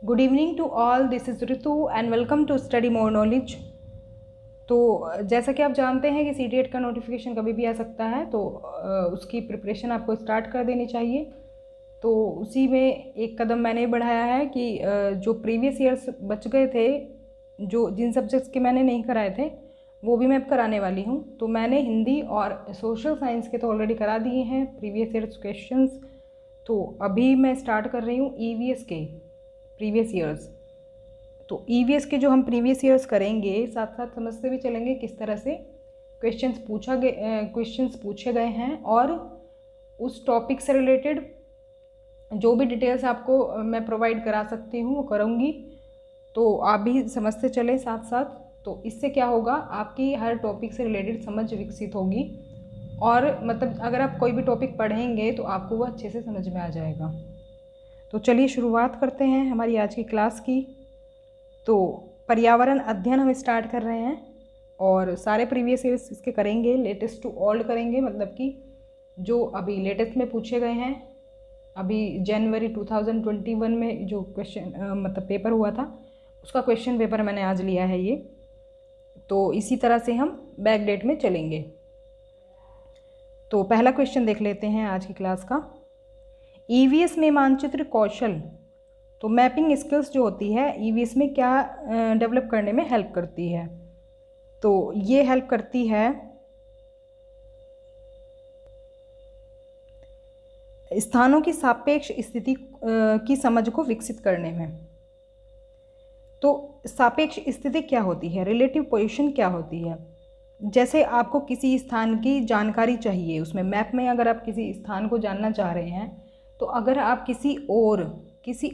Good evening to all, this is Ritu and welcome to study more knowledge. तो जैसा कि आप जानते हैं कि CTET का नोटिफिकेशन कभी भी आ सकता है, तो उसकी प्रिपरेशन आपको स्टार्ट कर देनी चाहिए। तो उसी में एक कदम मैंने बढ़ाया है कि जो प्रीवियस ईयर्स बच गए थे, जो जिन सब्जेक्ट्स के मैंने नहीं कराए थे वो भी मैं अब कराने वाली हूँ। तो मैंने हिंदी और सोशल साइंस के तो ऑलरेडी करा दिए हैं प्रीवियस ईयर्स क्वेश्चंस। तो अभी मैं स्टार्ट कर रही हूँ EVS के प्रीवियस ईयर्स। तो EVS के जो हम प्रीवियस ईयर्स करेंगे, साथ साथ समझते भी चलेंगे किस तरह से क्वेश्चंस पूछे गए हैं, और उस टॉपिक से रिलेटेड जो भी डिटेल्स आपको मैं प्रोवाइड करा सकती हूँ वो करूँगी। तो आप भी समझते चले साथ साथ। तो इससे क्या होगा, आपकी हर टॉपिक से रिलेटेड समझ विकसित होगी, और मतलब अगर आप कोई भी टॉपिक पढ़ेंगे तो आपको वो अच्छे से समझ में आ जाएगा। तो चलिए शुरुआत करते हैं हमारी आज की क्लास की। तो पर्यावरण अध्ययन हम स्टार्ट कर रहे हैं और सारे प्रीवियस ईयर्स इसके करेंगे, लेटेस्ट टू ओल्ड करेंगे, मतलब कि जो अभी लेटेस्ट में पूछे गए हैं। अभी जनवरी 2021 में जो क्वेश्चन मतलब पेपर हुआ था, उसका क्वेश्चन पेपर मैंने आज लिया है ये। तो इसी तरह से हम बैक डेट में चलेंगे। तो पहला क्वेश्चन देख लेते हैं आज की क्लास का। EVS में मानचित्र कौशल, तो मैपिंग स्किल्स जो होती है EVS में क्या डेवलप करने में हेल्प करती है। तो ये हेल्प करती है स्थानों की सापेक्ष स्थिति की समझ को विकसित करने में। तो सापेक्ष स्थिति क्या होती है, रिलेटिव पोजीशन क्या होती है। जैसे आपको किसी स्थान की जानकारी चाहिए, उसमें मैप में अगर आप किसी स्थान को जानना चाह रहे हैं, तो अगर आप किसी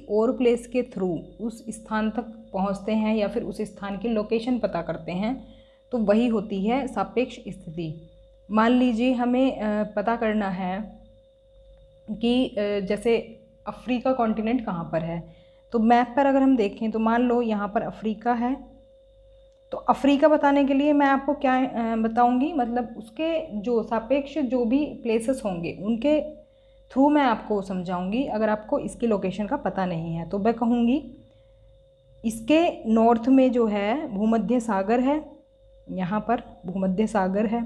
और प्लेस के थ्रू उस स्थान तक पहुंचते हैं या फिर उस स्थान की लोकेशन पता करते हैं, तो वही होती है सापेक्ष स्थिति। मान लीजिए हमें पता करना है कि जैसे अफ्रीका कॉन्टिनेंट कहाँ पर है। तो मैप पर अगर हम देखें तो मान लो यहाँ पर अफ्रीका है। तो अफ्रीका बताने के लिए मैं आपको क्या बताऊंगी, मतलब उसके जो सापेक्ष जो भी प्लेसेस होंगे उनके थ्रू मैं आपको समझाऊंगी। अगर आपको इसकी लोकेशन का पता नहीं है तो मैं कहूँगी इसके नॉर्थ में जो है भूमध्य सागर है, यहाँ पर भूमध्य सागर है।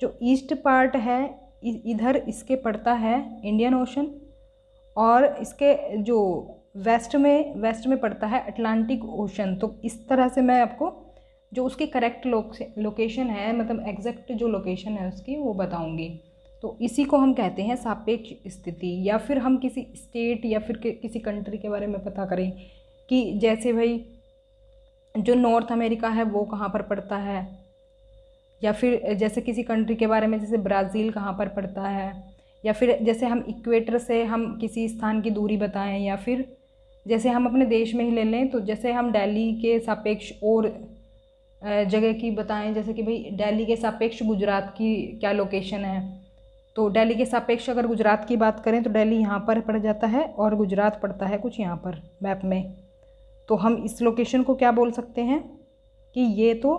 जो ईस्ट पार्ट है इधर इसके पड़ता है इंडियन ओशन, और इसके जो वेस्ट में पड़ता है अटलांटिक ओशन। तो इस तरह से मैं आपको जो उसकी करेक्ट लोकेशन है, मतलब एग्जैक्ट जो लोकेशन है उसकी, वो बताऊंगी। तो इसी को हम कहते हैं सापेक्ष स्थिति। या फिर हम किसी स्टेट या फिर किसी कंट्री के बारे में पता करें कि जैसे भाई जो नॉर्थ अमेरिका है वो कहाँ पर पड़ता है, या फिर जैसे किसी कंट्री के बारे में जैसे ब्राज़ील कहाँ पर पड़ता है, या फिर जैसे हम इक्वेटर से हम किसी स्थान की दूरी बताएं, या फिर जैसे हम अपने देश में ही ले लें तो जैसे हम दिल्ली के सापेक्ष और जगह की बताएं, जैसे कि भाई दिल्ली के सापेक्ष गुजरात की क्या लोकेशन है। तो दिल्ली के सापेक्ष अगर गुजरात की बात करें तो दिल्ली यहाँ पर पड़ जाता है और गुजरात पड़ता है कुछ यहाँ पर मैप में। तो हम इस लोकेशन को क्या बोल सकते हैं कि ये तो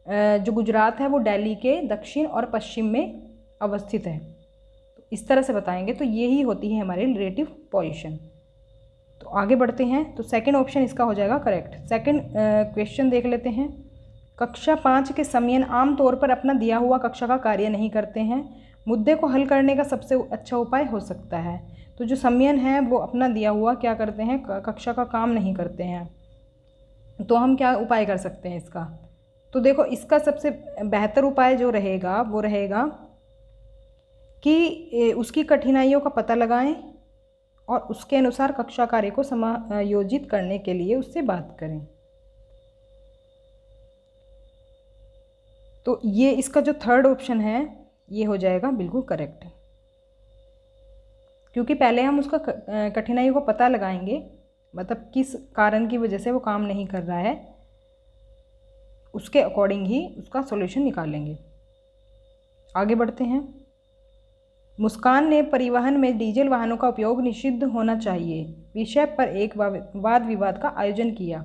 जो गुजरात है वो दिल्ली के दक्षिण और पश्चिम में अवस्थित है। तो इस तरह से बताएंगे। तो यही होती है हमारी रिलेटिव पोजीशन। तो आगे बढ़ते हैं। तो सेकंड ऑप्शन इसका हो जाएगा करेक्ट। सेकंड क्वेश्चन देख लेते हैं। कक्षा 5 के समयन आमतौर पर अपना दिया हुआ कक्षा का कार्य नहीं करते हैं, मुद्दे को हल करने का सबसे अच्छा उपाय हो सकता है। तो जो समयन है वो अपना दिया हुआ क्या करते हैं, कक्षा का काम नहीं करते हैं। तो हम क्या उपाय कर सकते हैं इसका। तो देखो, इसका सबसे बेहतर उपाय जो रहेगा वो रहेगा कि उसकी कठिनाइयों का पता लगाएं और उसके अनुसार कक्षा कार्य को समायोजित करने के लिए उससे बात करें। तो ये इसका जो थर्ड ऑप्शन है ये हो जाएगा बिल्कुल करेक्ट, क्योंकि पहले हम उसका कठिनाइयों का पता लगाएंगे, मतलब किस कारण की वजह से वो काम नहीं कर रहा है, उसके अकॉर्डिंग ही उसका सॉल्यूशन निकालेंगे। आगे बढ़ते हैं। मुस्कान ने परिवहन में डीजल वाहनों का उपयोग निषिद्ध होना चाहिए विषय पर एक वाद विवाद का आयोजन किया।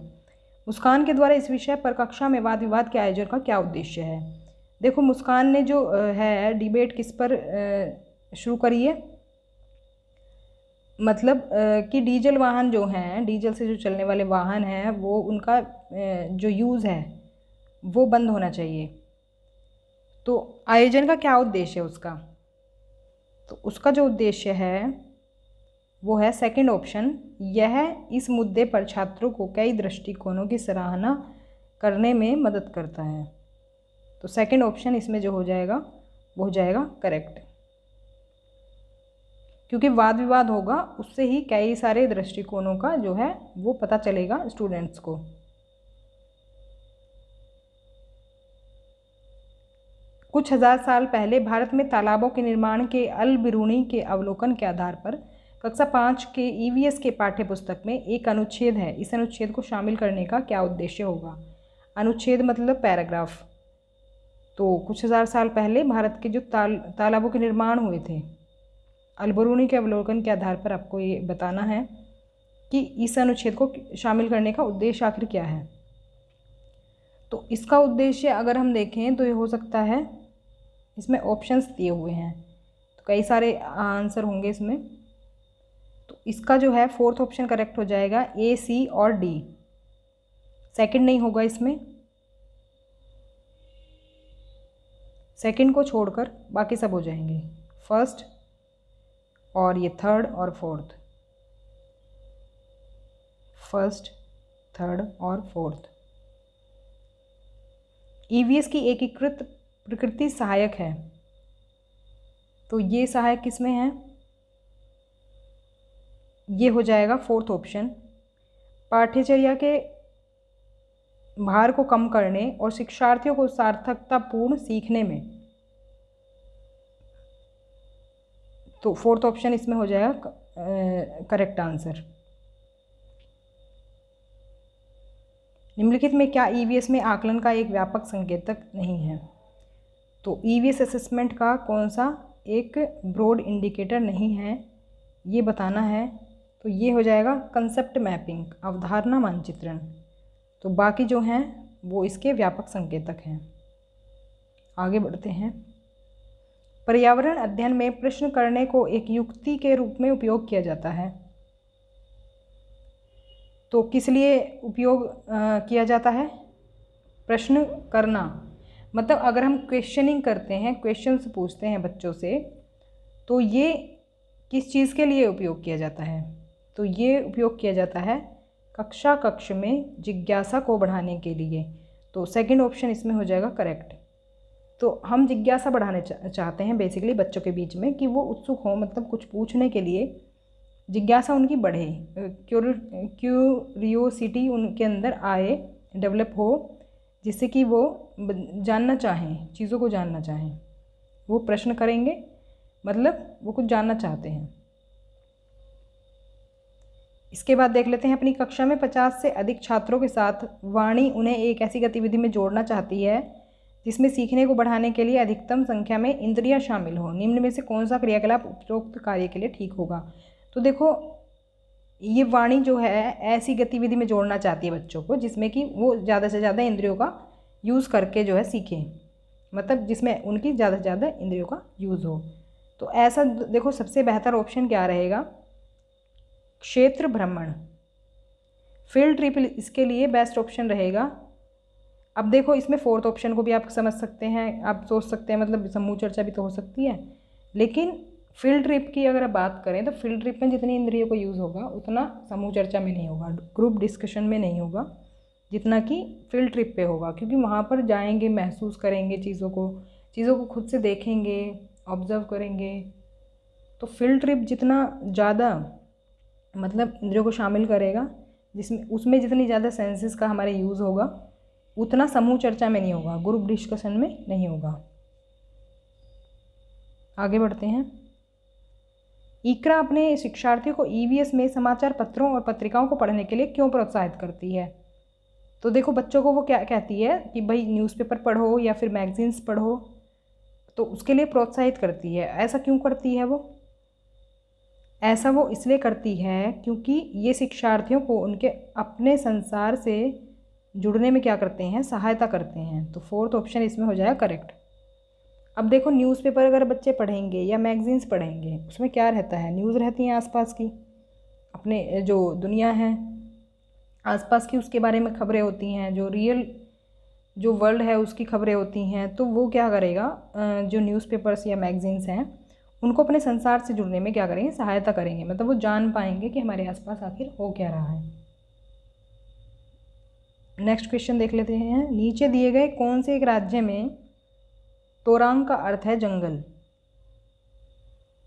मुस्कान के द्वारा इस विषय पर कक्षा में वाद विवाद के आयोजन का क्या उद्देश्य है। देखो, मुस्कान ने जो है डिबेट किस पर शुरू करी है, मतलब कि डीजल वाहन जो हैं, डीजल से जो चलने वाले वाहन हैं, वो उनका जो यूज़ है वो बंद होना चाहिए। तो आयोजन का क्या उद्देश्य है उसका? तो उसका जो उद्देश्य है वो है सेकंड ऑप्शन, यह इस मुद्दे पर छात्रों को कई दृष्टिकोणों की सराहना करने में मदद करता है। तो सेकंड ऑप्शन इसमें जो हो जाएगा वो हो जाएगा करेक्ट, क्योंकि वाद विवाद होगा उससे ही कई सारे दृष्टिकोणों का जो है वो पता चलेगा स्टूडेंट्स को। कुछ हजार साल पहले भारत में तालाबों के निर्माण के अल बिरूनी के अवलोकन के आधार पर कक्षा 5 के ईवीएस के पाठ्य पुस्तक में एक अनुच्छेद है। इस अनुच्छेद को शामिल करने का क्या उद्देश्य होगा? अनुच्छेद मतलब पैराग्राफ। तो कुछ हजार साल पहले भारत के जो तालाबों के निर्माण हुए थे, अल बिरूनी के अवलोकन के आधार पर आपको ये बताना है कि इस अनुच्छेद को शामिल करने का उद्देश्य आखिर क्या है। तो इसका उद्देश्य अगर हम देखें तो ये हो सकता है, इसमें ऑप्शंस दिए हुए हैं तो कई सारे आंसर होंगे इसमें। तो इसका जो है फोर्थ ऑप्शन करेक्ट हो जाएगा, ए, सी और डी। सेकंड नहीं होगा इसमें, सेकंड को छोड़कर बाकी सब हो जाएंगे, फर्स्ट और ये थर्ड और फोर्थ, फर्स्ट, थर्ड और फोर्थ। ईवीएस की एकीकृत प्रकृति सहायक है, तो ये सहायक किसमें है? ये हो जाएगा फोर्थ ऑप्शन। पाठ्यचर्या के भार को कम करने और शिक्षार्थियों को सार्थकतापूर्ण सीखने में, तो फोर्थ ऑप्शन इसमें हो जाएगा करेक्ट आंसर। निम्नलिखित में क्या ईवीएस में आकलन का एक व्यापक संकेतक नहीं है? तो ईवीएस असेसमेंट का कौन सा एक ब्रॉड इंडिकेटर नहीं है, ये बताना है। तो ये हो जाएगा कंसेप्ट मैपिंग, अवधारणा मानचित्रण। तो बाकी जो हैं वो इसके व्यापक संकेतक हैं। आगे बढ़ते हैं। पर्यावरण अध्ययन में प्रश्न करने को एक युक्ति के रूप में उपयोग किया जाता है। तो किस लिए उपयोग किया जाता है? प्रश्न करना, मतलब अगर हम क्वेश्चनिंग करते हैं, क्वेश्चंस पूछते हैं बच्चों से, तो ये किस चीज़ के लिए उपयोग किया जाता है? तो ये उपयोग किया जाता है कक्ष में जिज्ञासा को बढ़ाने के लिए। तो सेकंड ऑप्शन इसमें हो जाएगा करेक्ट। तो हम जिज्ञासा बढ़ाने चाहते हैं बेसिकली बच्चों के बीच में, कि वो उत्सुक हों, मतलब कुछ पूछने के लिए जिज्ञासा उनकी बढ़े, क्यूरियोसिटी उनके अंदर आए, डेवलप हो, जिससे कि वो जानना चाहें, चीज़ों को जानना चाहें। वो प्रश्न करेंगे मतलब वो कुछ जानना चाहते हैं। इसके बाद देख लेते हैं, अपनी कक्षा में 50 से अधिक छात्रों के साथ वाणी उन्हें एक ऐसी गतिविधि में जोड़ना चाहती है जिसमें सीखने को बढ़ाने के लिए अधिकतम संख्या में इंद्रियां शामिल हो। निम्न में से कौन सा क्रियाकलाप उपरोक्त कार्य के लिए ठीक होगा? तो देखो, ये वाणी जो है ऐसी गतिविधि में जोड़ना चाहती है बच्चों को जिसमें कि वो ज़्यादा से ज़्यादा इंद्रियों का यूज़ करके जो है सीखें, मतलब जिसमें उनकी ज़्यादा से ज़्यादा इंद्रियों का यूज़ हो। तो ऐसा देखो, सबसे बेहतर ऑप्शन क्या रहेगा? क्षेत्र भ्रमण, फील्ड ट्रिप इसके लिए बेस्ट ऑप्शन रहेगा। अब देखो, इसमें फोर्थ ऑप्शन को भी आप समझ सकते हैं, आप सोच सकते हैं, मतलब समूह चर्चा भी तो हो सकती है, लेकिन फील्ड ट्रिप की अगर आप बात करें तो फील्ड ट्रिप में जितनी इंद्रियों को यूज़ होगा उतना समूह चर्चा में नहीं होगा, ग्रुप डिस्कशन में नहीं होगा जितना कि फील्ड ट्रिप पे होगा, क्योंकि वहाँ पर जाएंगे, महसूस करेंगे चीज़ों को खुद से देखेंगे, ऑब्जर्व करेंगे। तो फील्ड ट्रिप जितना ज़्यादा मतलब इंद्रियों को शामिल करेगा, जिसमें उसमें जितनी ज़्यादा सेंसेस का हमारे यूज़ होगा उतना समूह चर्चा में नहीं होगा, ग्रुप डिस्कशन में नहीं होगा। आगे बढ़ते हैं। इकरा अपने शिक्षार्थियों को ईवीएस में समाचार पत्रों और पत्रिकाओं को पढ़ने के लिए क्यों प्रोत्साहित करती है? तो देखो, बच्चों को वो क्या कहती है कि भाई न्यूज़पेपर पढ़ो या फिर मैगजीन्स पढ़ो, तो उसके लिए प्रोत्साहित करती है। ऐसा क्यों करती है वो? ऐसा वो इसलिए करती है क्योंकि ये शिक्षार्थियों को उनके अपने संसार से जुड़ने में क्या करते हैं? सहायता करते हैं। तो फोर्थ ऑप्शन इसमें हो जाएगा करेक्ट। अब देखो, न्यूज़पेपर अगर बच्चे पढ़ेंगे या मैगजीन्स पढ़ेंगे, उसमें क्या रहता है? न्यूज़ रहती हैं आसपास की, अपने जो दुनिया है आसपास की उसके बारे में खबरें होती हैं, जो रियल जो वर्ल्ड है उसकी खबरें होती हैं, तो वो क्या करेगा, जो न्यूज़पेपर्स या मैगजीन्स हैं उनको अपने संसार से जुड़ने में क्या करेंगे, सहायता करेंगे। मतलब वो जान पाएंगे कि हमारे आसपास आखिर हो क्या रहा है। नेक्स्ट क्वेश्चन देख लेते हैं। नीचे दिए गए कौन से एक राज्य में तोरांग का अर्थ है जंगल?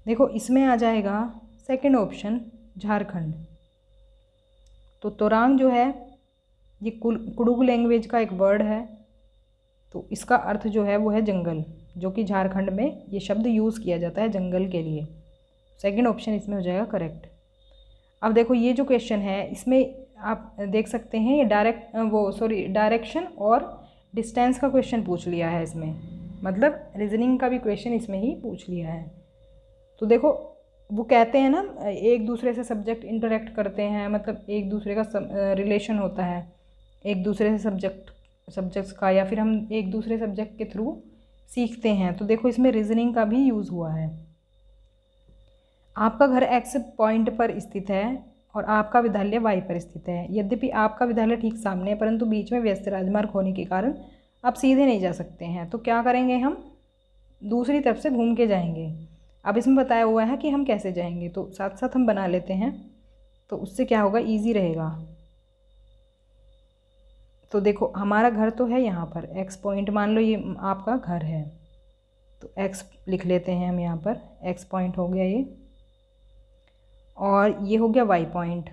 देखो इसमें आ जाएगा सेकंड ऑप्शन झारखंड। तो तोरांग जो है ये कुडुग लैंग्वेज का एक वर्ड है, तो इसका अर्थ जो है वो है जंगल, जो कि झारखंड में ये शब्द यूज़ किया जाता है जंगल के लिए। सेकंड ऑप्शन इसमें हो जाएगा करेक्ट। अब देखो ये जो क्वेश्चन है इसमें आप देख सकते हैं ये डायरेक्शन और डिस्टेंस का क्वेश्चन पूछ लिया है इसमें, मतलब रीजनिंग का भी क्वेश्चन इसमें ही पूछ लिया है। तो देखो वो कहते हैं ना एक दूसरे से सब्जेक्ट इंटरेक्ट करते हैं, मतलब एक दूसरे का रिलेशन होता है एक दूसरे से सब्जेक्ट्स का, या फिर हम एक दूसरे सब्जेक्ट के थ्रू सीखते हैं। तो देखो इसमें रीजनिंग का भी यूज़ हुआ है। आपका घर एक्स पॉइंट पर स्थित है और आपका विद्यालय वाई पर स्थित है। यद्यपि आपका विद्यालय ठीक सामने है परंतु बीच में व्यस्त राजमार्ग होने के कारण आप सीधे नहीं जा सकते हैं। तो क्या करेंगे, हम दूसरी तरफ से घूम के जाएंगे। अब इसमें बताया हुआ है कि हम कैसे जाएंगे, तो साथ साथ हम बना लेते हैं, तो उससे क्या होगा, ईजी रहेगा। तो देखो हमारा घर तो है यहाँ पर एक्स पॉइंट, मान लो ये आपका घर है, तो एक्स लिख लेते हैं हम यहाँ पर, एक्स पॉइंट हो गया ये, और ये हो गया वाई पॉइंट,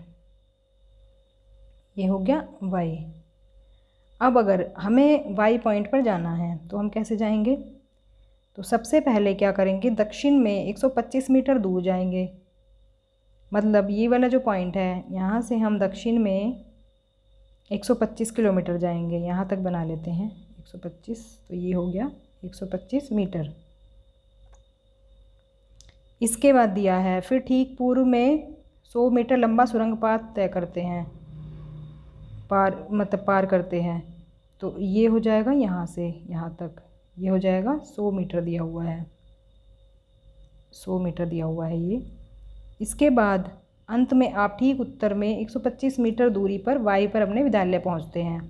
ये हो गया वाई। अब अगर हमें वाई पॉइंट पर जाना है तो हम कैसे जाएंगे, तो सबसे पहले क्या करेंगे, दक्षिण में 125 मीटर दूर जाएंगे। मतलब ये वाला जो पॉइंट है यहाँ से हम दक्षिण में 125 किलोमीटर जाएंगे, यहाँ तक बना लेते हैं 125, तो ये हो गया 125 मीटर। इसके बाद दिया है फिर ठीक पूर्व में 100 मीटर लंबा सुरंग पाथ तय करते हैं, पार करते हैं। तो ये हो जाएगा यहाँ से यहाँ तक, ये हो जाएगा 100 मीटर दिया हुआ है, 100 मीटर दिया हुआ है ये। इसके बाद अंत में आप ठीक उत्तर में 125 मीटर दूरी पर वाई पर अपने विद्यालय पहुंचते हैं।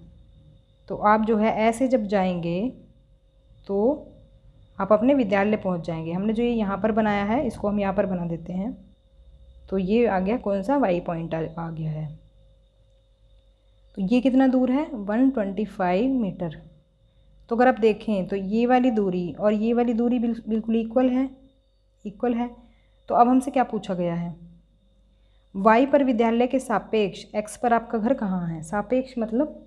तो आप जो है ऐसे जब जाएंगे तो आप अपने विद्यालय पहुंच जाएंगे। हमने जो ये यहाँ पर बनाया है इसको हम यहाँ पर बना देते हैं, तो ये आ गया कौन सा, वाई पॉइंट आ गया है। तो ये कितना दूर है, 125 मीटर। तो अगर आप देखें तो ये वाली दूरी और ये वाली दूरी बिल्कुल इक्वल है। तो अब हमसे क्या पूछा गया है, वाई पर विद्यालय के सापेक्ष एक्स पर आपका घर कहाँ है। सापेक्ष मतलब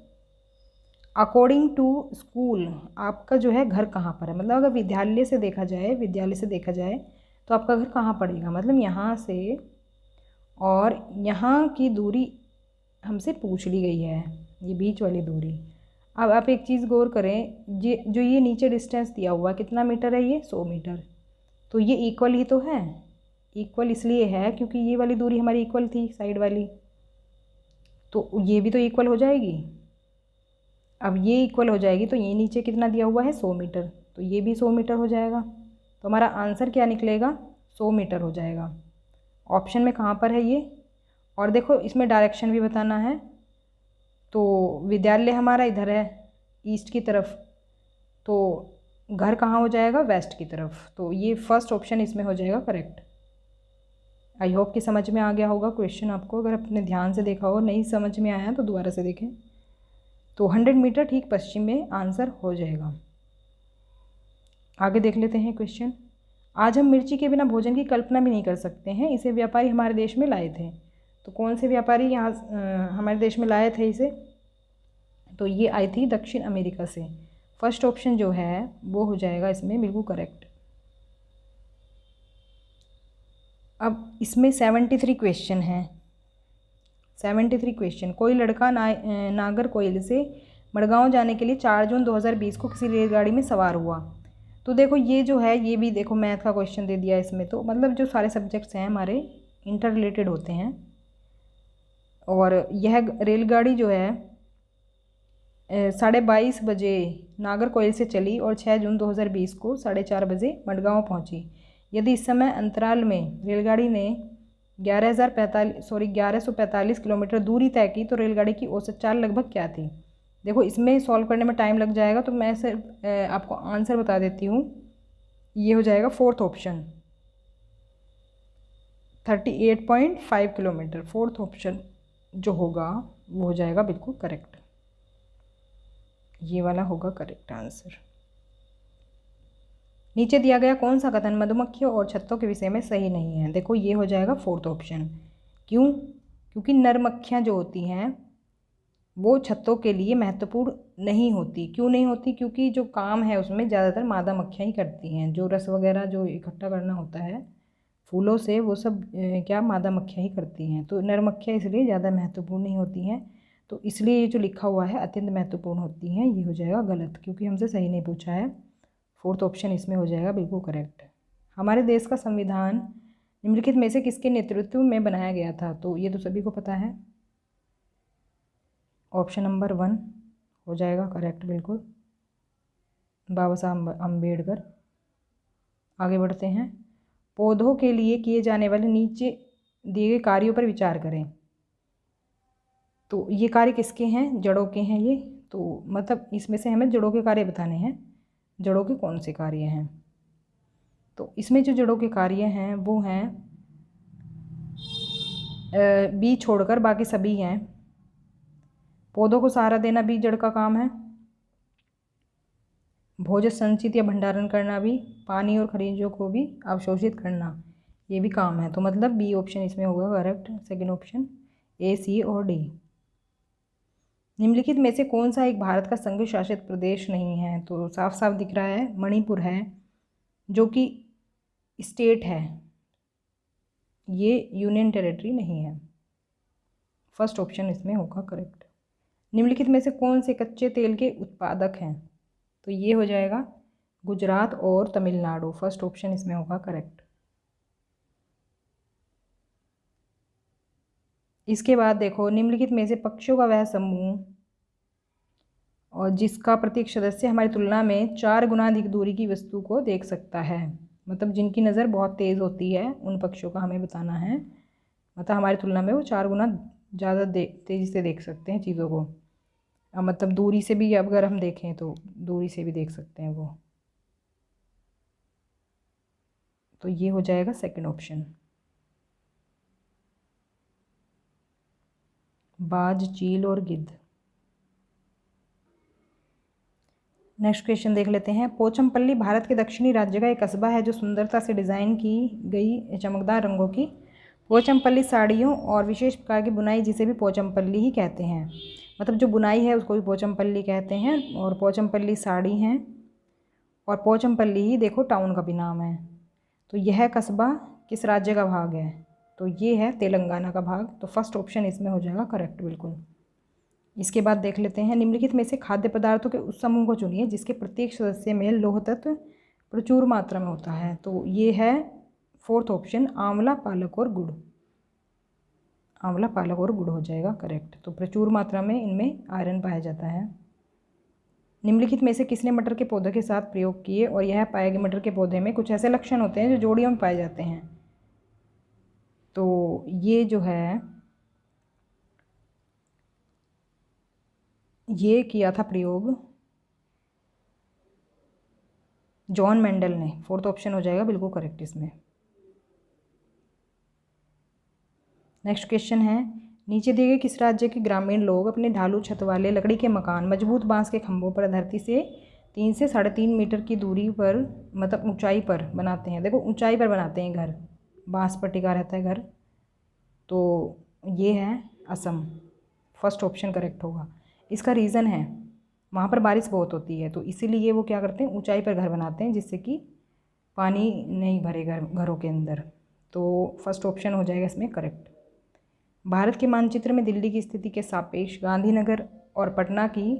अकॉर्डिंग टू स्कूल आपका जो है घर कहाँ पर है। मतलब अगर विद्यालय से देखा जाए तो आपका घर कहाँ पड़ेगा, मतलब यहाँ से और यहाँ की दूरी हमसे पूछ ली गई है, ये बीच वाली दूरी। अब आप एक चीज़ गौर करें, ये नीचे डिस्टेंस दिया हुआ कितना मीटर है, ये 100 मीटर। तो ये इक्वल ही तो है, इक्वल इसलिए है क्योंकि ये वाली दूरी हमारी इक्वल थी साइड वाली, तो ये भी तो इक्वल हो जाएगी। अब ये इक्वल हो जाएगी तो ये नीचे कितना दिया हुआ है, 100 मीटर, तो ये भी 100 मीटर हो जाएगा। तो हमारा आंसर क्या निकलेगा, 100 मीटर हो जाएगा। ऑप्शन में कहाँ पर है ये, और देखो इसमें डायरेक्शन भी बताना है। तो विद्यालय हमारा इधर है ईस्ट की तरफ, तो घर कहाँ हो जाएगा, वेस्ट की तरफ। तो ये फर्स्ट ऑप्शन इसमें हो जाएगा करेक्ट। आई होप कि समझ में आ गया होगा क्वेश्चन आपको। अगर अपने ध्यान से देखा हो, नहीं समझ में आया तो दोबारा से देखें। तो 100 मीटर ठीक पश्चिम में आंसर हो जाएगा। आगे देख लेते हैं क्वेश्चन। आज हम मिर्ची के बिना भोजन की कल्पना भी नहीं कर सकते हैं, इसे व्यापारी हमारे देश में लाए थे। तो कौन से व्यापारी यहाँ हमारे देश में लाए थे इसे, तो ये आई थी दक्षिण अमेरिका से। फर्स्ट ऑप्शन जो है वो हो जाएगा इसमें बिल्कुल करेक्ट। अब इसमें 73 क्वेश्चन हैं, 73 क्वेश्चन। कोई लड़का नागरकोइल से मडगांव जाने के लिए 4 जून 2020 को किसी रेलगाड़ी में सवार हुआ। तो देखो ये जो है ये भी देखो मैथ का क्वेश्चन दे दिया इसमें। तो मतलब जो सारे सब्जेक्ट्स हैं हमारे इंटर रिलेटेड होते हैं। और यह रेलगाड़ी जो है 22:30 बजे नागरकोइल से चली और 6 जून 2020 को 4:30 बजे मडगांव पहुंची। यदि इस समय अंतराल में रेलगाड़ी ने 1145 किलोमीटर दूरी तय की तो रेलगाड़ी की औसत चाल लगभग क्या थी। देखो इसमें सॉल्व करने में टाइम लग जाएगा, तो मैं सिर्फ आपको आंसर बता देती हूँ। ये हो जाएगा fourth option, 38.5 kilometre. Fourth option जो होगा वो हो जाएगा बिल्कुल करेक्ट, ये वाला होगा करेक्ट आंसर। नीचे दिया गया कौन सा कथन मधुमक्खियों और छत्तों के विषय में सही नहीं है। देखो ये हो जाएगा फोर्थ ऑप्शन। क्यों? क्योंकि नर मक्खियाँ जो होती हैं वो छत्तों के लिए महत्वपूर्ण नहीं होती। क्यों नहीं होती? क्योंकि जो काम है उसमें ज़्यादातर मादा मक्खियाँ ही करती हैं। जो रस वगैरह जो इकट्ठा करना होता है फूलों से, वो सब क्या मादा मक्खियाँ ही करती हैं। तो नर मक्खियाँ इसलिए ज़्यादा महत्वपूर्ण नहीं होती हैं। तो इसलिए ये जो लिखा हुआ है अत्यंत महत्वपूर्ण होती हैं, ये हो जाएगा गलत, क्योंकि हमसे सही नहीं पूछा है। फोर्थ ऑप्शन इसमें हो जाएगा बिल्कुल करेक्ट। हमारे देश का संविधान निम्नलिखित में से किसके नेतृत्व में बनाया गया था। तो ये तो सभी को पता है, ऑप्शन नंबर 1 हो जाएगा करेक्ट बिल्कुल, बाबा साहब अम्बेडकर। आगे बढ़ते हैं। पौधों के लिए किए जाने वाले नीचे दिए गए कार्यों पर विचार करें। तो ये कार्य किसके हैं? जड़ों के हैं ये। तो मतलब इसमें से हमें जड़ों के कार्य बताने हैं। जड़ों के कौन से कार्य हैं? तो इसमें जो जड़ों के कार्य हैं वो हैं बीज छोड़कर बाकी सभी हैं। पौधों को सहारा देना भी जड़ का काम है। भोजन संचित या भंडारण करना भी, पानी और खनिजों को भी अवशोषित करना, ये भी काम है। तो मतलब बी ऑप्शन इसमें होगा करेक्ट, सेकंड ऑप्शन। ए, सी और डी। निम्नलिखित में से कौन सा एक भारत का संघ शासित प्रदेश नहीं है। तो साफ साफ दिख रहा है मणिपुर है, जो कि स्टेट है, ये यूनियन टेरिटरी नहीं है। फर्स्ट ऑप्शन इसमें होगा करेक्ट। निम्नलिखित में से कौन से कच्चे तेल के उत्पादक हैं। तो ये हो जाएगा गुजरात और तमिलनाडु। फर्स्ट ऑप्शन इसमें होगा करेक्ट। इसके बाद देखो, निम्नलिखित में से पक्षियों का वह समूह और जिसका प्रत्येक सदस्य हमारी तुलना में 4 गुना अधिक दूरी की वस्तु को देख सकता है। मतलब जिनकी नज़र बहुत तेज़ होती है उन पक्षियों का हमें बताना है। मतलब हमारी तुलना में वो 4 गुना ज़्यादा तेज़ी से देख सकते हैं चीज़ों को। मतलब दूरी से भी अगर हम देखें तो दूरी से भी देख सकते हैं वो। तो ये हो जाएगा सेकंड ऑप्शन, बाज, चील और गिद्ध। नेक्स्ट क्वेश्चन देख लेते हैं। पोचमपल्ली भारत के दक्षिणी राज्य का एक कस्बा है जो सुंदरता से डिज़ाइन की गई चमकदार रंगों की पोचमपल्ली साड़ियों और विशेष प्रकार की बुनाई, जिसे भी पोचमपल्ली ही कहते हैं। मतलब जो बुनाई है उसको भी पोचमपल्ली कहते हैं। और पोचमपल्ली साड़ी हैं और पोचमपल्ली ही देखो टाउन का भी नाम है। तो यह कस्बा किस राज्य का भाग है। तो ये है तेलंगाना का भाग। तो फर्स्ट ऑप्शन इसमें हो जाएगा करेक्ट बिल्कुल। इसके बाद देख लेते हैं। निम्नलिखित में से खाद्य पदार्थों के उस समूह को चुनिए जिसके प्रत्येक सदस्य में लौह तत्व प्रचुर मात्रा में होता है। तो ये है फोर्थ ऑप्शन, आंवला, पालक और गुड़। आंवला, पालक और गुड़ हो जाएगा करेक्ट। तो प्रचुर मात्रा में इनमें आयरन पाया जाता है। निम्नलिखित में से किसने मटर के पौधे के साथ प्रयोग किए और यह पाया कि मटर के पौधे में कुछ ऐसे लक्षण होते हैं जो जोड़ियों में पाए जाते हैं। तो ये जो है ये किया था प्रयोग जॉन मेंडल ने। फोर्थ ऑप्शन हो जाएगा बिल्कुल करेक्ट इसमें। नेक्स्ट क्वेश्चन है। नीचे दिए गए किस राज्य के ग्रामीण लोग अपने ढालू छत वाले लकड़ी के मकान मजबूत बांस के खंभों पर धरती से 3 से 3.5 मीटर की दूरी पर, मतलब ऊंचाई पर बनाते हैं। देखो ऊंचाई पर बनाते हैं घर, बांस पर टिका रहता है घर। तो ये है असम। फर्स्ट ऑप्शन करेक्ट होगा। इसका रीज़न है वहाँ पर बारिश बहुत होती है, तो इसीलिए वो क्या करते हैं ऊंचाई पर घर बनाते हैं जिससे कि पानी नहीं भरे घरों के अंदर। तो फर्स्ट ऑप्शन हो जाएगा इसमें करेक्ट। भारत के मानचित्र में दिल्ली की स्थिति के सापेक्ष गांधीनगर और पटना की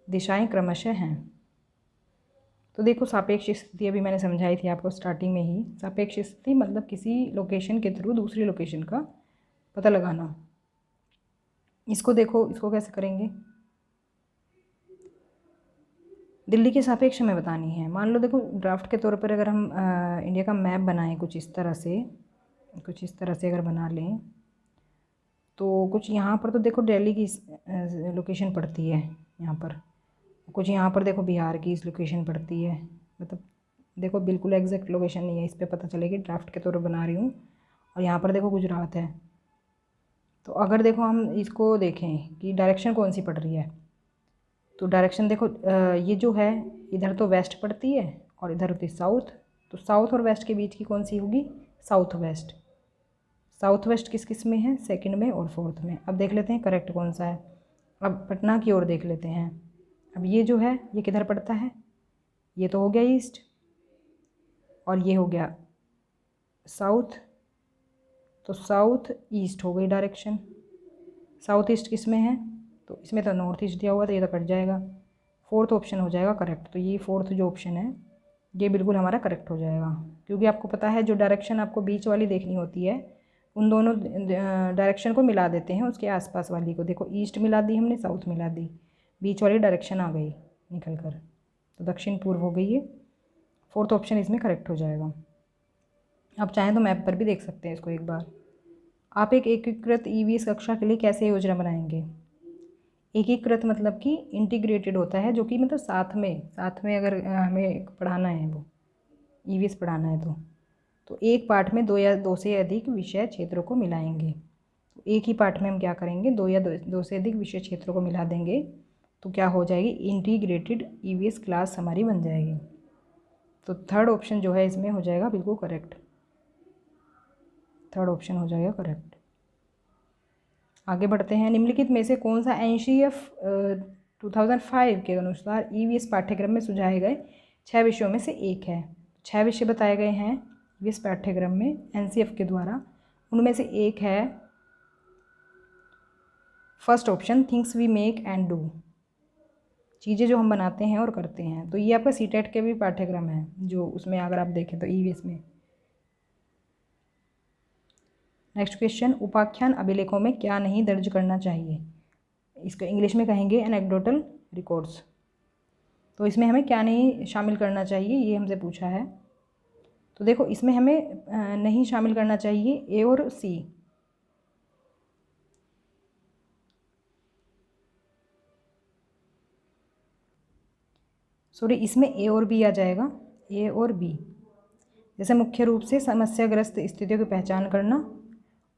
दिशाएं क्रमशः हैं। तो देखो सापेक्ष स्थिति अभी मैंने समझाई थी आपको स्टार्टिंग में ही। सापेक्ष स्थिति मतलब किसी लोकेशन के थ्रू दूसरी लोकेशन का पता लगाना। इसको देखो, इसको कैसे करेंगे। दिल्ली के सापेक्ष हमें बतानी है। मान लो देखो ड्राफ्ट के तौर पर अगर हम इंडिया का मैप बनाएं कुछ इस तरह से, कुछ इस तरह से अगर बना लें तो कुछ यहाँ पर तो देखो दिल्ली की लोकेशन पड़ती है यहाँ पर, कुछ यहाँ पर देखो बिहार की इस लोकेशन पड़ती है। मतलब देखो बिल्कुल एग्जैक्ट लोकेशन नहीं है, इस पे पता चलेगी ड्राफ्ट के तौर पर बना रही हूँ। और यहाँ पर देखो गुजरात है। तो अगर देखो हम इसको देखें कि डायरेक्शन कौन सी पड़ रही है, तो डायरेक्शन देखो ये जो है इधर तो वेस्ट पड़ती है और इधर होती है साउथ। तो साउथ और वेस्ट के बीच की कौन सी होगी, साउथ वेस्ट। साउथ वेस्ट किस किस में है, सेकंड में और फोर्थ में। अब देख लेते हैं करेक्ट कौन सा है। अब पटना की ओर देख लेते हैं। अब ये जो है ये किधर पड़ता है, ये तो हो गया ईस्ट और ये हो गया साउथ। तो साउथ ईस्ट हो गई डायरेक्शन। साउथ ईस्ट किस में है, तो इसमें तो नॉर्थ ईस्ट दिया हुआ था, ये तो कट जाएगा। फोर्थ ऑप्शन हो जाएगा करेक्ट। तो ये फोर्थ जो ऑप्शन है ये बिल्कुल हमारा करेक्ट हो जाएगा, क्योंकि आपको पता है जो डायरेक्शन आपको बीच वाली देखनी होती है उन दोनों डायरेक्शन को मिला देते हैं उसके आसपास वाली को। देखो ईस्ट मिला दी हमने, साउथ मिला दी, बीच वाली डायरेक्शन आ गई निकल कर, तो दक्षिण पूर्व हो गई ये। फोर्थ ऑप्शन इसमें करेक्ट हो जाएगा। आप चाहें तो मैप पर भी देख सकते हैं इसको एक बार। आप एक एकीकृत ईवीएस कक्षा के लिए कैसे योजना बनाएंगे। एकीकृत मतलब कि इंटीग्रेटेड होता है, जो कि मतलब साथ में अगर हमें पढ़ाना है वो ईवीएस पढ़ाना है तो एक पाठ में 2 या 2 से अधिक विषय क्षेत्रों को मिलाएंगे। तो एक ही पाठ में हम क्या करेंगे, 2 या 2 से अधिक विषय क्षेत्रों को मिला देंगे तो क्या हो जाएगी, इंटीग्रेटेड ईवीएस क्लास हमारी बन जाएगी। तो थर्ड ऑप्शन जो है इसमें हो जाएगा बिल्कुल करेक्ट, थर्ड ऑप्शन हो जाएगा करेक्ट। आगे बढ़ते हैं। निम्नलिखित में से कौन सा एनसीएफ 2005 के अनुसार ईवीएस पाठ्यक्रम में सुझाए गए 6 विषयों में से एक है। 6 विषय बताए गए हैं ईवीएस पाठ्यक्रम में एनसीएफ के द्वारा, उनमें से एक है first option, things we make and do, चीज़ें जो हम बनाते हैं और करते हैं। तो ये आपका सीटेट के भी पाठ्यक्रम है, जो उसमें अगर आप देखें तो ईवीएस में। नेक्स्ट क्वेश्चन, उपाख्यान अभिलेखों में क्या नहीं दर्ज करना चाहिए। इसको इंग्लिश में कहेंगे एनेक्डोटल रिकॉर्ड्स। तो इसमें हमें क्या नहीं शामिल करना चाहिए, ये हमसे पूछा है। तो देखो इसमें हमें नहीं शामिल करना चाहिए ए और सी। सॉरी, इसमें ए और बी आ जाएगा, ए और बी। जैसे मुख्य रूप से समस्याग्रस्त स्थितियों की पहचान करना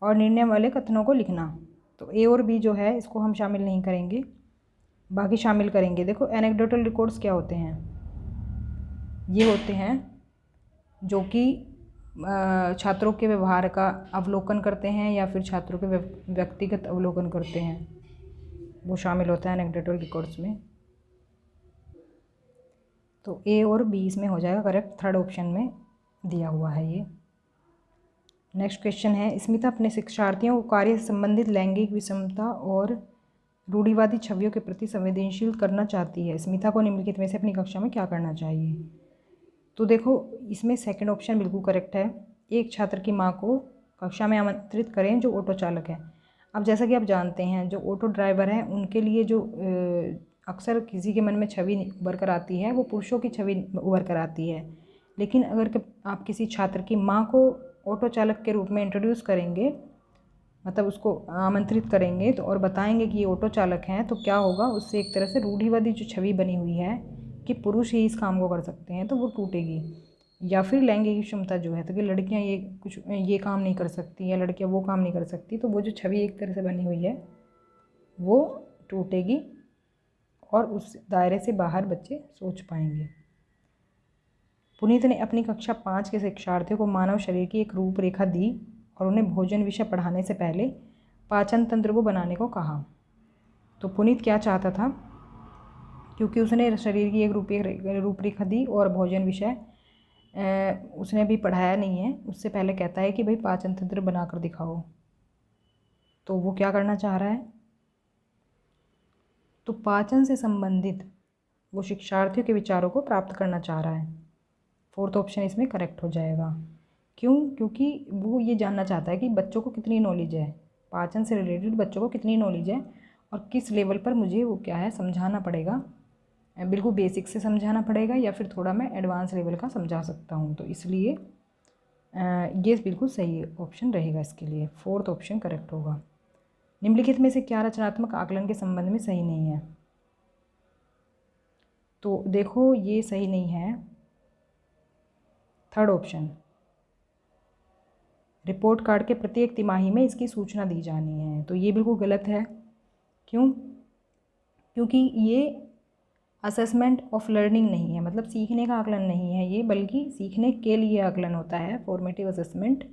और निर्णय वाले कथनों को लिखना। तो ए और बी जो है इसको हम शामिल नहीं करेंगे, बाकी शामिल करेंगे। देखो एनेक्डोटल रिकॉर्ड्स क्या होते हैं, ये होते हैं जो कि छात्रों के व्यवहार का अवलोकन करते हैं या फिर छात्रों के व्यक्तिगत अवलोकन करते हैं, वो शामिल होता है एनेक्डोटल रिकॉर्ड्स में। तो ए और बी इसमें हो जाएगा करेक्ट, थर्ड ऑप्शन में दिया हुआ है ये। नेक्स्ट क्वेश्चन है, स्मिता अपने शिक्षार्थियों को कार्य से संबंधित लैंगिक विषमता और रूढ़िवादी छवियों के प्रति संवेदनशील करना चाहती है। स्मिता को निम्नलिखित में से अपनी कक्षा में क्या करना चाहिए। तो देखो इसमें सेकंड ऑप्शन बिल्कुल करेक्ट है, एक छात्र की माँ को कक्षा में आमंत्रित करें जो ऑटो चालक है। अब जैसा कि आप जानते हैं जो ऑटो ड्राइवर हैं उनके लिए जो अक्सर किसी के मन में छवि उभर कर आती है वो पुरुषों की छवि उभर कर आती है। लेकिन अगर आप किसी छात्र की माँ को ऑटो चालक के रूप में इंट्रोड्यूस करेंगे, मतलब उसको आमंत्रित करेंगे तो और बताएंगे कि ये ऑटो चालक हैं, तो क्या होगा, उससे एक तरह से रूढ़िवादी जो छवि बनी हुई है कि पुरुष ही इस काम को कर सकते हैं तो वो टूटेगी। या फिर लैंगिक क्षमता जो है, तो कि लड़कियां ये काम नहीं कर सकती या लड़कियां वो काम नहीं कर सकती, तो वो जो छवि एक तरह से बनी हुई है वो टूटेगी और उस दायरे से बाहर बच्चे सोच पाएंगे। पुनीत ने अपनी कक्षा 5 के शिक्षार्थियों को मानव शरीर की एक रूपरेखा दी और उन्हें भोजन विषय पढ़ाने से पहले पाचन तंत्र को बनाने को कहा। तो पुनीत क्या चाहता था, क्योंकि उसने शरीर की एक रूपरेखा दी और भोजन विषय उसने भी पढ़ाया नहीं है, उससे पहले कहता है कि भाई पाचन तंत्र बनाकर दिखाओ। तो वो क्या करना चाह रहा है, तो पाचन से संबंधित वो शिक्षार्थियों के विचारों को प्राप्त करना चाह रहा है। फोर्थ ऑप्शन इसमें करेक्ट हो जाएगा। क्यों, क्योंकि वो ये जानना चाहता है कि बच्चों को कितनी नॉलेज है, पाचन से रिलेटेड बच्चों को कितनी नॉलेज है और किस लेवल पर मुझे वो क्या है समझाना पड़ेगा, बिल्कुल बेसिक से समझाना पड़ेगा या फिर थोड़ा मैं एडवांस लेवल का समझा सकता हूँ। तो इसलिए ये बिल्कुल सही ऑप्शन रहेगा इसके लिए, फोर्थ ऑप्शन करेक्ट होगा। निम्नलिखित में से क्या रचनात्मक आकलन के संबंध में सही नहीं है? तो देखो ये सही नहीं है, थर्ड ऑप्शन, रिपोर्ट कार्ड के प्रत्येक तिमाही में इसकी सूचना दी जानी है, तो ये बिल्कुल गलत है। क्यों? क्योंकि ये असेसमेंट ऑफ लर्निंग नहीं है, मतलब सीखने का आकलन नहीं है ये, बल्कि सीखने के लिए आकलन होता है, फॉर्मेटिव असेसमेंट,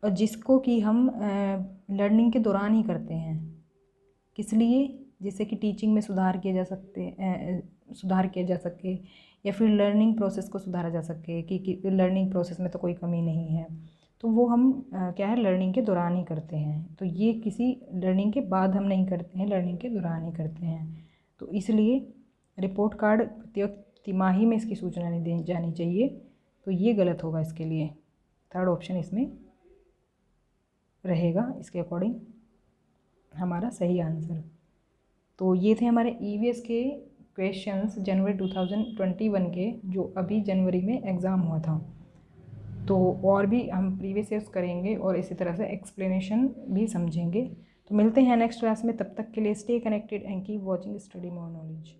और जिसको कि हम लर्निंग के दौरान ही करते हैं। किस लिए? जिससे कि टीचिंग में सुधार किया जा सके या फिर लर्निंग प्रोसेस को सुधारा जा सके कि लर्निंग प्रोसेस में तो कोई कमी नहीं है, तो वो हम क्या है लर्निंग के दौरान ही करते हैं। तो ये किसी लर्निंग के बाद हम नहीं करते हैं, लर्निंग के दौरान ही करते हैं। तो इसलिए रिपोर्ट कार्ड प्रत्येक तिमाही में इसकी सूचना नहीं दी जानी चाहिए, तो ये गलत होगा इसके लिए। थर्ड ऑप्शन इसमें रहेगा इसके अकॉर्डिंग हमारा सही आंसर। तो ये थे हमारे ईवीएस के क्वेश्चंस जनवरी 2021 के, जो अभी जनवरी में एग्ज़ाम हुआ था। तो और भी हम प्रीवियस ईयर्स करेंगे और इसी तरह से एक्सप्लेनेशन भी समझेंगे। तो मिलते हैं नेक्स्ट क्लास में, तब तक के लिए stay connected and keep watching study more knowledge.